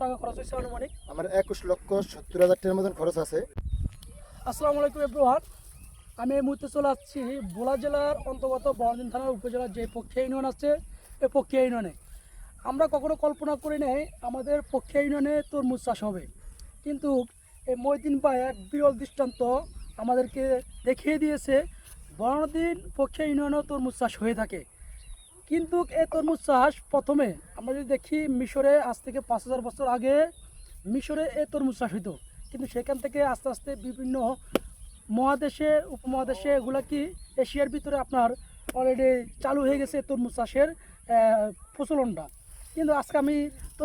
টাকা খরচ হয়েছে আনুমানিক? আমার 21,70,000 টাকার মতন খরচ আছে। আসসালামু আলাইকুম এভরিওয়ান। আমি এই মুহূর্তে চলে আসছি ভোলা জেলার অন্তর্গত বড়দিন থানার উপজেলার যে পক্ষিয়া ইউনিয়ন আছে এই পক্ষিয়া ইউনিয়নে। আমরা কখনো কল্পনা করি নাই আমাদের পক্ষিয়া ইউনিয়নে তরমুজ চাষ হবে, কিন্তু এই মহিউদ্দিন ভাই এক বিরল দৃষ্টান্ত আমাদেরকে দেখিয়ে দিয়েছে বড়দিন পক্ষিয়া ইউনিয়নেও তরমুজ চাষ হয়ে থাকে। কিন্তু এই তরমুজ চাষ প্রথমে আমরা যদি দেখি মিশরে আজ থেকে 5,000 বছর আগে মিশরে এই তরমুজ চাষ হইতো, কিন্তু সেখান থেকে আস্তে আস্তে বিভিন্ন মহাদেশে উপমহাদেশে এগুলা কি এশিয়ার ভিতরে আপনার অলরেডি চালু হয়ে গেছে তরমুজ চাষের প্রচলনটা। কিন্তু আজকে আমি তো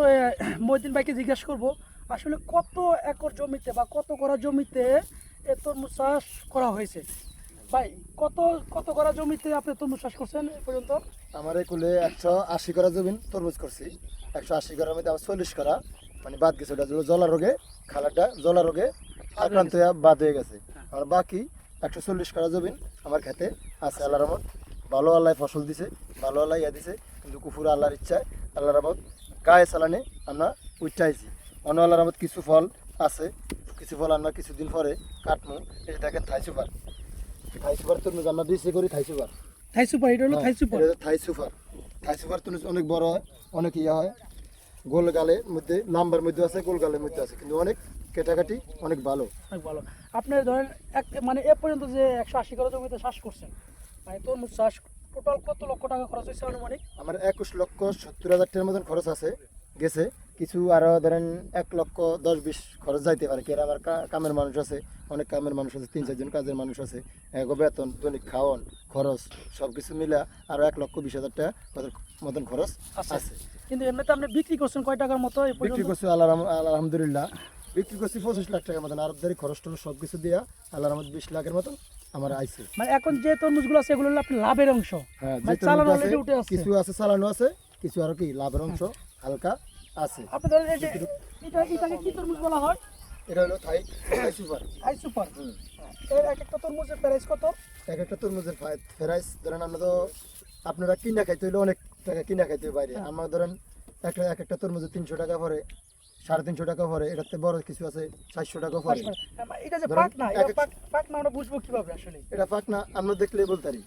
মহিউদ্দিন ভাইকে জিজ্ঞাসা করব আসলে কত একর জমিতে বা কত করা জমিতে এই তরমুজ চাষ করা হয়েছে। ভাই কত কত করা জমিতে আপনি তরমুজ চাষ করছেন এ পর্যন্ত? আমার এই কুলে 180 করা জমিন তরমুজ করছি। 180 করার মধ্যে আমার 40 করা মানে বাদ গেছে, ওটা জলা রোগে খালাটা জলা রোগে আক্রান্ত হয়ে বাদ হয়ে গেছে। আর বাকি 140 করা জমিন আমার খেতে আছে। আল্লাহর রহমত ভালো আল্লাহ ফসল দিছে, ভালো আল্লাহ ইয়া দিছে, কিন্তু কুফুর আল্লাহর ইচ্ছায় আল্লাহর রহমত গায়ে চালানে আমরা উঠাইছি। অন্য আল্লাহর রহমত কিছু ফল আছে, কিছু ফল আমরা কিছুদিন পরে কাটবো। এই দেখেন থাই সুপার, থাই সুপার তরমুজ আমরা দিছি করি থাই সুপার। থাই সুপার, এটা হলো থাই সুপার। থাই সুপার, থাই সুপার তরমুজ অনেক বড় হয়, অনেক ইয়া হয়, গোল গালের মধ্যে লাম্বার মধ্যে আছে, গোল গালের মধ্যে আছে, কিন্তু অনেক কেটাকাটি অনেক ভালো। অনেক ভালো। আপনি ধরেন এক মানে এ পর্যন্ত যে 180 করা জমিতে চাষ করছেন, মানে তরমুজ চাষ টোটাল কত লক্ষ টাকা খরচ হয়েছে আনুমানিক? আমার 21,70,000 টাকার মতন খরচ আছে গেছে। কিছু আরো ধরেন 1,10,20 খরচ যাইতে পারে। কি আমার কামের মানুষ আছে, অনেক কামের মানুষ আছে, 3-4 জন কাজের মানুষ আছে, বেতন দৈনিক খাওয়ান খরচ সব কিছু মিলে আরো 1,20,000 টাকা মতন খরচ আছে। কিন্তু এমনিতে আপনি বিক্রি করছেন কয় টাকার মতো এই বিক্রি পর্যন্ত? করছি আলহামদুলিল্লাহ বিক্রি করছি 25 লাখ টাকার মতন। আরবদারি খরচ টরচ সব কিছু দিয়া আল্লাহর রহমত 20 লাখের মতন আমার আইছে। মানে এখন যে তরমুজগুলো আছে এগুলো হলো আপনার লাভের অংশ। হ্যাঁ, মানে যে চালানো তরমুজ অলরেডি আছে উঠে আসছে। কিছু আছে চালানো আছে, কিছু আরো কি লাভের অংশ হালকা আছে। আপনি ধরেন এই যে এটাকে কি তরমুজ বলা হয়? এটা হলো থাই সুপার। থাই সুপার। এর এক একটা তরমুজের প্রাইস কত? এক একটা তরমুজের প্রাইস ধরেন আমরা তো আপনারা কিনা খাইতে হইলে অনেক টাকা কিনা খাইতে হয় বাইরে। আমরা ধরেন এক একটা তরমুজে 300 টাকা পরে, 350 টাকা পরে, এটাতে বড় কিছু আছে 400 টাকা পরে। এটা যে ধরেন পাক না, এটা পাক না আমরা বুঝবো কিভাবে আসলে? এটা পাক না আমরা দেখলে বলতে পারি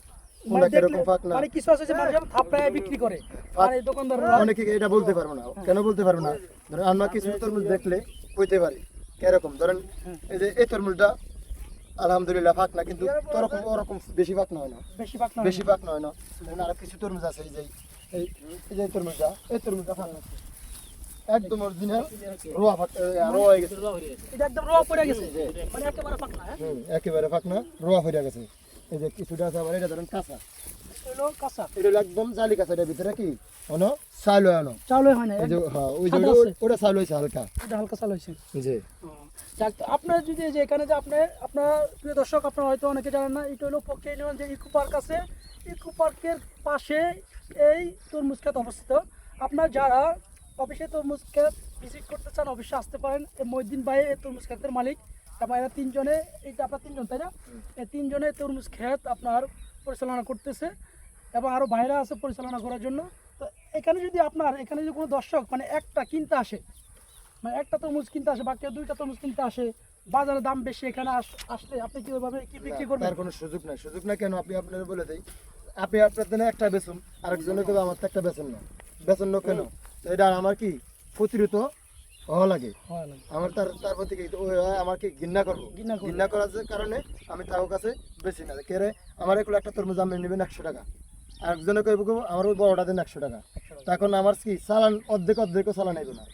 মানে কোনটা কিরকম পাক না। মানে কিছু আছে যে মানুষ থাপড়ায় বিক্রি করে, আর এই দোকানদাররা অনেকে এটা বলতে পারবো না। কেন বলতে পারবো না? ধরেন আমরা কিছু তরমুজ দেখলে কইতে পারি কিরকম। ধরেন এই যে এই তরমুজটা আলহামদুলিল্লাহ পাক না, কিন্তু ওরকম বেশি পাক হয় না, বেশি পাক না। বেশি পাক হয় না। আর কিছু তরমুজ আছে এই যে এই যে তরমুজটা, এই তরমুজটা পাক আছে একদম অরিজিনাল রোয়া পাক, রোয়া হয়ে গেছে। এটা একদম রোয়া পড়ে গেছে, মানে একেবারে পাক না। হ্যাঁ, একেবারে পাক না, রোয়া হয়ে গেছে। এই যে কিছুটা আছে আবার এটা ধরেন কাঁচা, হলো কাঁচা। এটা হলো একদম জালি কাঁচা। এটার ভিতরে কি অনো চাল হয় অনো, চাউলে হয় না, এই যে হ্যাঁ ওই যে সাদা আছে। ওটা চাল হয়েছে হালকা। এটা হালকা চাল হয়েছে। জি যাক, আপনার যদি এই যে এখানে যে আপনার প্রিয় দর্শক, আপনারা হয়তো অনেকে জানেন না, এটা হলো পক্ষে ইউনিয়ন যে ইকো পার্ক আছে, ইকো পার্কের পাশে এই তরমুজ ক্ষেত অবস্থিত। আপনার যারা অফিসে তরমুজ ক্ষেত ভিজিট করতে চান অবশ্যই আসতে পারেন। এই মহিউদ্দিন ভাই এই তরমুজ ক্ষেতের মালিক, এবং এরা তিনজনে, এইটা আপনার তিনজন তাই না? এই তিনজনে তরমুজ ক্ষেত আপনার পরিচালনা করতেছে, এবং আরও বাইরে আছে পরিচালনা করার জন্য। তো এখানে যদি এখানে যদি কোনো দর্শক মানে একটা কিনতে আসে, মানে একটা তরমুজ কিনতে আসে বা কেউ দুইটা তরমুজ কিনতে আসে, বাজারে দাম বেশি, এখানে আসলে আপনি কি ওইভাবে কি বিক্রি করবেন? তার কোনো সুযোগ নাই। সুযোগ না কেন? আপনি আপনারা বলে দেই, আপনি আপনার জন্য একটা বেচুন, আরেকজনের কেউ আমার তো একটা বেচুন না, বেচুন না কেন? তো এটা আমার কি প্রতিরোধ হওয়া লাগে। আমার তার প্রতি কি আমার কি ঘৃণা করবো? ঘৃণা করার কারণে আমি তার কাছে বেশি না কেরে। আমার এগুলো একটা তরমুজ আপনি নেবেন 100 টাকা, আরেকজনে কইব আমার ওই বড়টা দেন 100 টাকা। তখন আমার কি চালান অর্ধেকও চালান নেব না,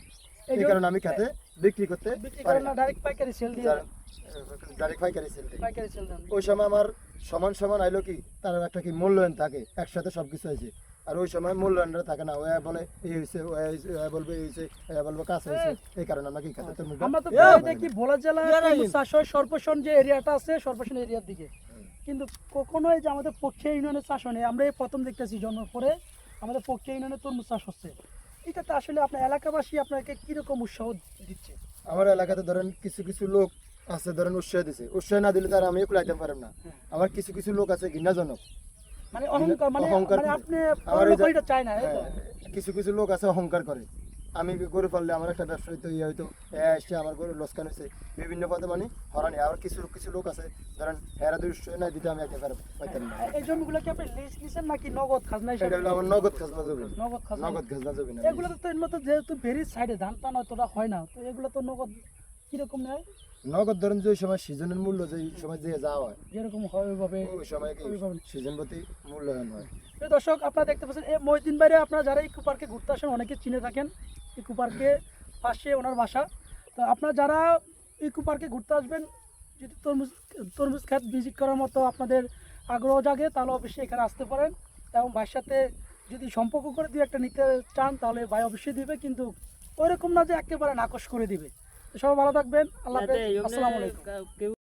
এই কারণে আমি খেতে বিক্রি করতে পারি না। ডাইরেক্ট পাইকারি সেল দিয়ে ডাইরেক্ট পাইকারি সেল দিই। পাইকারি সেল দেন। ওই সময় আমার সমান আইলো কি তার একটা কি মূল্যায়ন থাকে, একসাথে সবকিছু হয়েছে। আর ওই সময় মূল্যায়নটা থাকে না, ওয়া বলে এই হয়েছে, ওয়া বলবে এই হয়েছে, ওয়া বলবে কাজ হয়েছে। এই কারণে আমরা কি খেতে আমরা তো প্রায় দেখি ভোলা জেলার চাষ হয় সর্বশন যে এরিয়াটা আছে, সর্বশন এরিয়ার দিকে, কিন্তু কখনোই যে আমাদের পক্ষে ইউনিয়নের চাষ হয় না। আমরা এই প্রথম দেখতেছি জন্মের পরে আমাদের পক্ষে ইউনিয়নে তরমুজ চাষ হচ্ছে। এটাতে আসলে আপনার এলাকাবাসী আপনাকে কিরকম উৎসাহ দিচ্ছে? আমার এলাকাতে ধরেন কিছু লোক আছে, ধরেন উৎসাহ দিছে। উৎসাহ না দিলে তার আমি এগুলো আইটেম পারব না। আমার কিছু লোক আছে ঘৃণাজনক, মানে অহংকার, মানে অহংকার মানে করে। আপনি আমার ওই যে- এটা চায় না, এই তো? কিছু লোক আছে অহংকার করে, আমি গরু পাললে আমার একটা ব্যবসা হইতো ইয়ে হইতো এসে আমার গরু লোকসান হয়েছে বিভিন্ন পদে মানে হরানি। আবার কিছু কিছু লোক আছে ধরেন হেরা 200 না দিতে আমি একেবারে পাইতাম না। এই জমিগুলো কি আপনি লিজ নিছেন নাকি নগদ খাজনা হিসাবে? এটা হলো আমার নগদ খাজনা জমি। নগদ খাজনা। নগদ খাজনা জমি না। এগুলো তো এর মতো যেহেতু ভেরি সাইডে ধান টান অতটা হয় না, তো এগুলো তো নগদ কিরকম নেয়? নগদ ধরেন যে সময় সিজনের মূল্য যে সময় যে যাওয়া হয় যেরকম হয় ওইভাবে। ওই সময় কি ওইভাবে। সিজন প্রতি মূল্যায়ন হয়। প্রিয় দর্শক, আপনারা দেখতে পাচ্ছেন এই মহিউদ্দিন বাইরে আপনারা যারা ইকো পার্কে ঘুরতে আসেন অনেকে চিনে থাকেন। ইকো পার্কে পাশে ওনার বাসা। তো আপনারা যারা ইকো পার্কে ঘুরতে আসবেন, যদি তরমুজ ক্ষেত ভিজিট করার মতো আপনাদের আগ্রহ জাগে তাহলে অবশ্যই এখানে আসতে পারেন। এবং ভাইয়ের সাথে যদি সম্পর্ক করে দিয়ে একটা নিতে চান তাহলে ভাই অবশ্যই দিবে, কিন্তু ওইরকম না যে একেবারে নাকচ করে দিবে। তো সবাই ভালো থাকবেন, আল্লাহ হাফেজ, আসসালামু আলাইকুম।